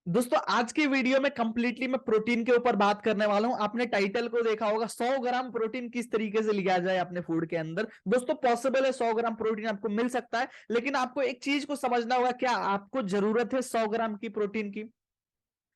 दोस्तों आज की वीडियो में कंप्लीटली मैं प्रोटीन के ऊपर बात करने वाला हूं। आपने टाइटल को देखा होगा, 100 ग्राम प्रोटीन किस तरीके से लिया जाए अपने फूड के अंदर। दोस्तों पॉसिबल है 100 ग्राम प्रोटीन आपको मिल सकता है, लेकिन आपको एक चीज को समझना होगा, क्या आपको जरूरत है 100 ग्राम की प्रोटीन की।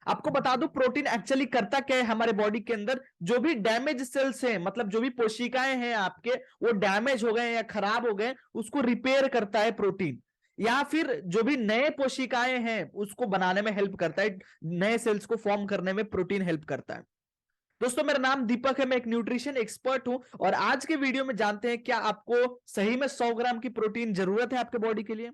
आपको बता दूं प्रोटीन एक्चुअली करता क्या है हमारे बॉडी के अंदर। जो भी डैमेज सेल्स हैं, मतलब जो भी कोशिकाएं हैं आपके, वो डैमेज हो गए या खराब हो गए, उसको रिपेयर करता है प्रोटीन। या फिर जो भी नए कोशिकाएं हैं उसको बनाने में हेल्प करता है, नए सेल्स को फॉर्म करने में प्रोटीन हेल्प करता है। दोस्तों मेरा नाम दीपक है, मैं एक न्यूट्रिशन एक्सपर्ट हूं, और आज के वीडियो में जानते हैं क्या आपको सही में 100 ग्राम की प्रोटीन जरूरत है आपके बॉडी के लिए।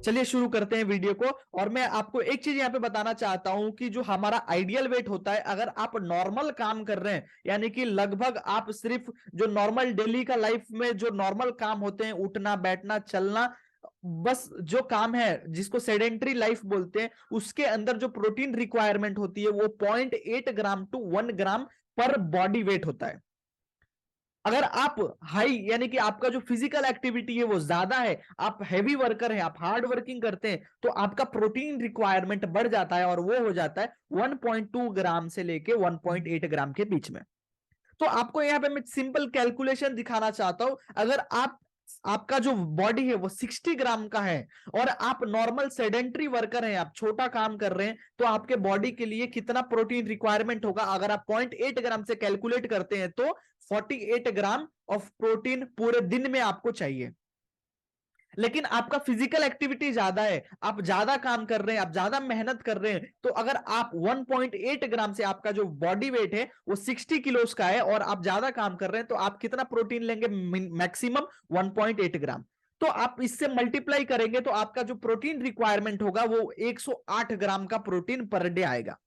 चलिए शुरू करते हैं वीडियो को। और मैं आपको एक चीज यहां पे बताना चाहता हूं कि जो हमारा आइडियल वेट होता है, अगर आप नॉर्मल काम कर रहे हैं, यानी कि लगभग आप सिर्फ जो नॉर्मल डेली का लाइफ में जो नॉर्मल काम होते हैं, उठना बैठना चलना, बस जो काम है जिसको सेडेंट्री लाइफ बोलते हैं, उसके अंदर जो प्रोटीन रिक्वायरमेंट होती है वो 0.8 ग्राम टू 1 ग्राम पर बॉडी वेट होता है। अगर आप हाई यानी कि आपका जो फिजिकल एक्टिविटी है वो ज्यादा है, आप हैवी वर्कर हैं, आप हार्ड वर्किंग करते हैं, तो आपका प्रोटीन रिक्वायरमेंट बढ़ जाता है और वो हो जाता है 1.2 ग्राम से लेके 1.8 ग्राम के बीच में। तो आपको यहां पे मैं सिंपल कैलकुलेशन दिखाना चाहता हूं। अगर आपका जो बॉडी है वो 60 ग्राम का है और आप नॉर्मल सेडेंट्री वर्कर हैं, आप छोटा काम कर रहे हैं, तो आपके बॉडी के लिए कितना प्रोटीन रिक्वायरमेंट होगा। अगर आप 0.8 ग्राम से कैलकुलेट करते हैं तो 48 ग्राम ऑफ प्रोटीन पूरे दिन में आपको चाहिए। लेकिन आपका फिजिकल एक्टिविटी ज्यादा है, आप ज्यादा काम कर रहे हैं, आप ज्यादा मेहनत कर रहे हैं, तो अगर आप 1.8 ग्राम से, आपका जो बॉडी वेट है वो 60 किलोस का है और आप ज्यादा काम कर रहे हैं, तो आप कितना प्रोटीन लेंगे? मैक्सिमम 1.8 ग्राम। तो आप इससे मल्टीप्लाई करेंगे तो आपका जो प्रोटीन रिक्वायरमेंट होगा वो 108 ग्राम का प्रोटीन पर डे आएगा।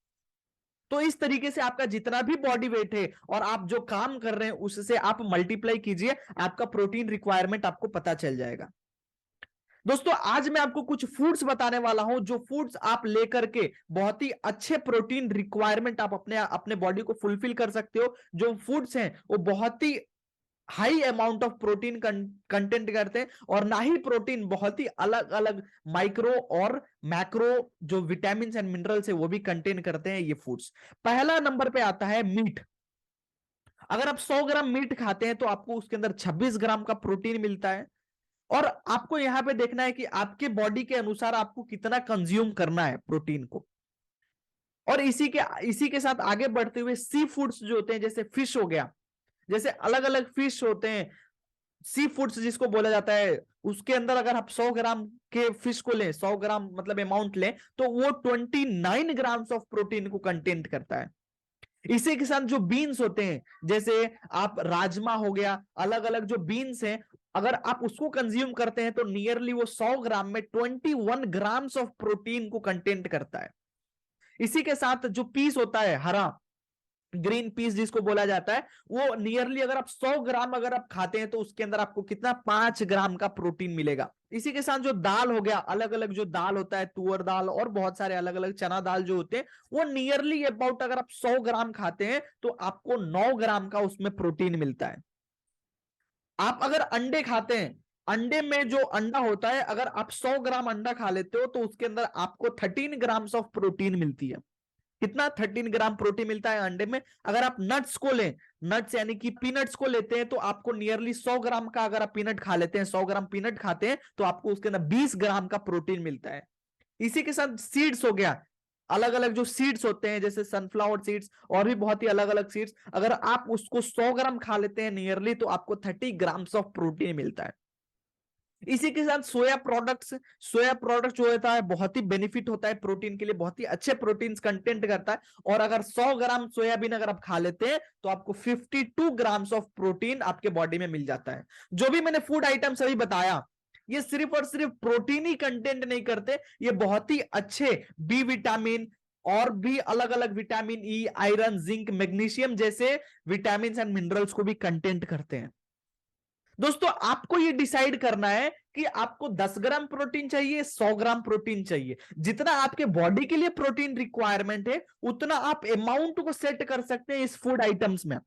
तो इस तरीके से आपका जितना भी बॉडी वेट है और आप जो काम कर रहे हैं उससे आप मल्टीप्लाई कीजिए, आपका प्रोटीन रिक्वायरमेंट आपको पता चल जाएगा। दोस्तों आज मैं आपको कुछ फूड्स बताने वाला हूं, जो फूड्स आप लेकर के बहुत ही अच्छे प्रोटीन रिक्वायरमेंट आप अपने अपने बॉडी को फुलफिल कर सकते हो। जो फूड्स हैं वो बहुत ही high amount of protein content करते हैं, और ना ही प्रोटीन, बहुत ही अलग अलग माइक्रो और मैक्रो जो विटामिन एंड मिनरल्स है वो भी कंटेन करते हैं ये फूड्स। पहला नंबर पे आता है मीट। अगर आप 100 ग्राम मीट खाते हैं तो आपको उसके अंदर 26 ग्राम का प्रोटीन मिलता है। और आपको यहां पे देखना है कि आपके बॉडी के अनुसार आपको कितना कंज्यूम करना है प्रोटीन को। और इसी के साथ आगे बढ़ते हुए सी फूड्स जो होते हैं, जैसे फिश हो गया, जैसे अलग अलग फिश होते हैं, सी फूड्स जिसको बोला जाता है, उसके अंदर अगर आप 100 ग्राम के फिश को लें, 100 ग्राम मतलब अमाउंट लें, तो वो 29 ग्राम्स ऑफ प्रोटीन को कंटेंट करता है। इसी के साथ जो बीन्स होते हैं, जैसे आप राजमा हो गया, अलग अलग जो बीन्स हैं, अगर आप उसको कंज्यूम करते हैं तो नियरली वो 100 ग्राम में 21 ग्राम्स ऑफ प्रोटीन को कंटेंट करता है। इसी के साथ जो पीस होता है हरा, ग्रीन पीस जिसको बोला जाता है, वो नियरली अगर आप 100 ग्राम अगर आप खाते हैं तो उसके अंदर आपको कितना 5 ग्राम का प्रोटीन मिलेगा। इसी के साथ जो दाल हो गया, अलग अलग जो दाल होता है, तुअर दाल और बहुत सारे अलग अलग चना दाल जो होते हैं, वो नियरली अबाउट अगर आप 100 ग्राम खाते हैं तो आपको 9 ग्राम का उसमें प्रोटीन मिलता है। आप अगर अंडे खाते हैं, अंडे में जो अंडा होता है, अगर आप 100 ग्राम अंडा खा लेते हो तो उसके अंदर आपको 13 ग्राम्स ऑफ प्रोटीन मिलती है। कितना? 13 ग्राम प्रोटीन मिलता है अंडे में। अगर आप नट्स को लें, नट्स यानी कि पीनट्स को लेते हैं, तो आपको नियरली 100 ग्राम का अगर आप पीनट खा लेते हैं, 100 ग्राम पीनट खाते हैं, तो आपको उसके अंदर 20 ग्राम का प्रोटीन मिलता है। इसी के साथ सीड्स हो गया, अलग अलग जो सीड्स होते हैं, जैसे सनफ्लावर सीड्स और भी बहुत ही अलग अलग सीड्स, अगर आप उसको 100 ग्राम खा लेते हैं नियरली, तो आपको 30 ग्राम्स ऑफ प्रोटीन मिलता है। इसी के साथ सोया प्रोडक्ट्स, सोया प्रोडक्ट जो होता है बहुत ही बेनिफिट होता है प्रोटीन के लिए, बहुत ही अच्छे प्रोटीन कंटेंट करता है। और अगर 100 ग्राम सोयाबीन अगर आप खा लेते हैं तो आपको 52 ग्राम्स ऑफ प्रोटीन आपके बॉडी में मिल जाता है। जो भी मैंने फूड आइटम सभी बताया, ये सिर्फ और सिर्फ प्रोटीन ही कंटेंट नहीं करते, ये बहुत ही अच्छे बी विटामिन और भी अलग अलग vitamin E, iron, zinc, magnesium जैसे विटामिन एंड मिनरल्स को भी कंटेंट करते हैं। दोस्तों आपको ये डिसाइड करना है कि आपको 10 ग्राम प्रोटीन चाहिए, 100 ग्राम प्रोटीन चाहिए, जितना आपके बॉडी के लिए प्रोटीन रिक्वायरमेंट है उतना आप अमाउंट को सेट कर सकते हैं इस फूड आइटम्स में।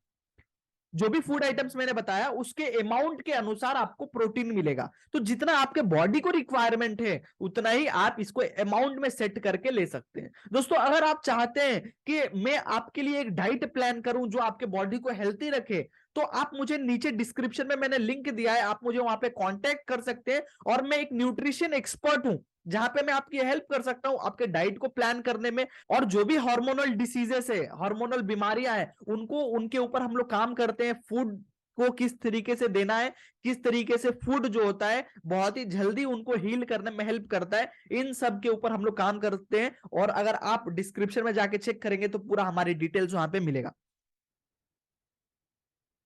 जो भी फूड आइटम्स मैंने बताया उसके अमाउंट के अनुसार आपको प्रोटीन मिलेगा। तो जितना आपके बॉडी को रिक्वायरमेंट है उतना ही आप इसको अमाउंट में सेट करके ले सकते हैं। दोस्तों अगर आप चाहते हैं कि मैं आपके लिए एक डाइट प्लान करूं जो आपके बॉडी को हेल्थी रखे, तो आप मुझे नीचे डिस्क्रिप्शन में मैंने लिंक दिया है, आप मुझे वहां पे कांटेक्ट कर सकते हैं। और मैं एक न्यूट्रिशन एक्सपर्ट हूं जहां पे मैं आपकी हेल्प कर सकता हूं आपके डाइट को प्लान करने में। और जो भी हार्मोनल डिसीजेस है, हार्मोनल बीमारियां हैं, उनको उनके ऊपर हम लोग काम करते हैं। फूड को किस तरीके से देना है, किस तरीके से फूड जो होता है बहुत ही जल्दी उनको हील करने में हेल्प करता है, इन सब के ऊपर हम लोग काम करते हैं। और अगर आप डिस्क्रिप्शन में जाके चेक करेंगे तो पूरा हमारी डिटेल्स वहां पे मिलेगा।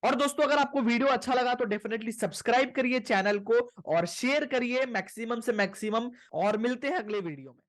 और दोस्तों अगर आपको वीडियो अच्छा लगा तो डेफिनेटली सब्सक्राइब करिए चैनल को और शेयर करिए मैक्सिमम से मैक्सिमम। और मिलते हैं अगले वीडियो में।